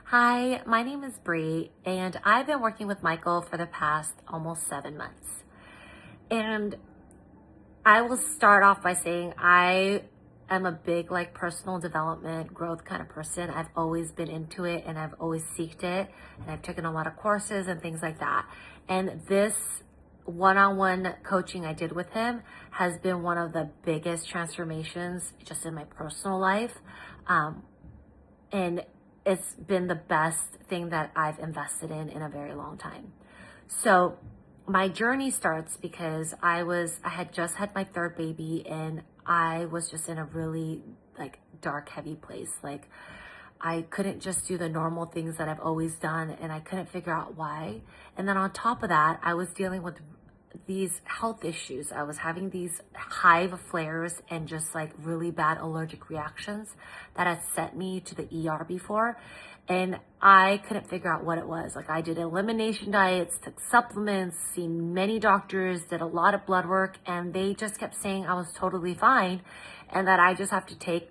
Hi, my name is Bree, and I've been working with Michael for the past almost 7 months. And I will start off by saying I am a big personal development growth kind of person. I've always been into it and I've always seeked it, and I've taken a lot of courses and things like that. And this one-on-one coaching I did with him has been one of the biggest transformations just in my personal life. And it's been the best thing that I've invested in a very long time. So my journey starts because I had just had my third baby, and I was just in a really dark, heavy place. I couldn't just do the normal things that I've always done, and I couldn't figure out why. And then on top of that, I was dealing with these health issues. I was having these hive flares and just really bad allergic reactions that had sent me to the ER before. And I couldn't figure out what it was. I did elimination diets, took supplements, seen many doctors, did a lot of blood work, and they just kept saying I was totally fine and that I just have to take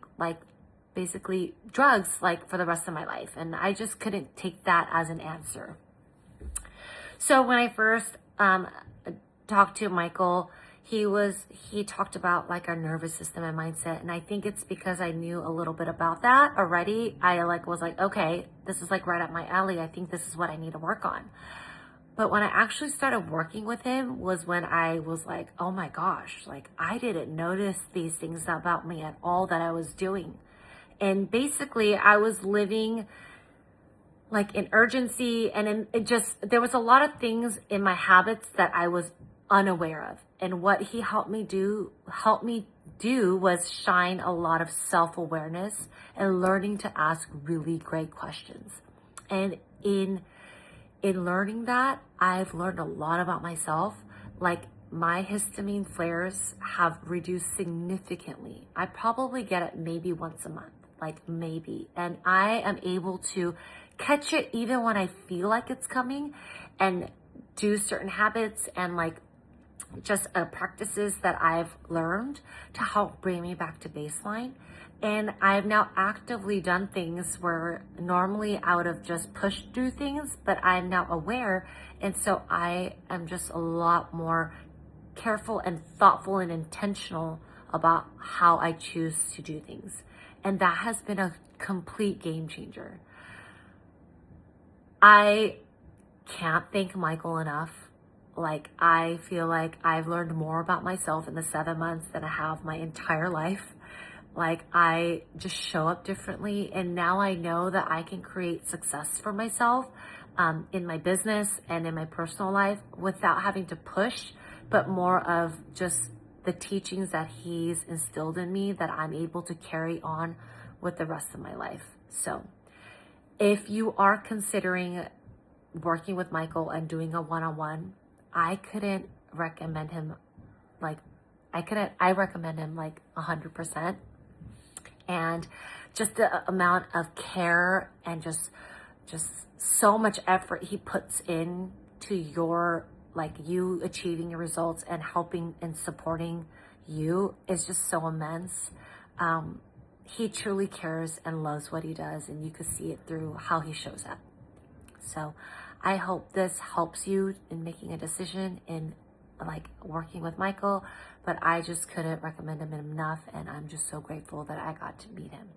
basically drugs for the rest of my life. And I just couldn't take that as an answer. So when I first talked to Michael, he talked about our nervous system and mindset, and I think it's because I knew a little bit about that already. I was okay, this is right up my alley. I think this is what I need to work on. But when I actually started working with him was when I was oh my gosh, I didn't notice these things about me at all that I was doing. And basically I was living in urgency, and there was a lot of things in my habits that I was unaware of. And what he helped me do was shine a lot of self-awareness and learning to ask really great questions. And in learning that, I've learned a lot about myself. My histamine flares have reduced significantly. I probably get it maybe once a month, maybe. And I am able to catch it even when I feel like it's coming, and do certain habits and just practices that I've learned to help bring me back to baseline. And I've now actively done things where normally I would have just pushed through things, but I'm now aware. And so I am just a lot more careful and thoughtful and intentional about how I choose to do things. And that has been a complete game changer. I can't thank Michael enough. I feel I've learned more about myself in the 7 months than I have my entire life. I just show up differently, and now I know that I can create success for myself in my business and in my personal life without having to push, but more of just the teachings that he's instilled in me that I'm able to carry on with the rest of my life. So if you are considering working with Michael and doing a one-on-one, I couldn't recommend him I recommend him 100%. And just the amount of care and just so much effort he puts in to your you achieving your results and helping and supporting you is just so immense. He truly cares and loves what he does, and you can see it through how he shows up. So I hope this helps you in making a decision in working with Michael, but I just couldn't recommend him enough, and I'm just so grateful that I got to meet him.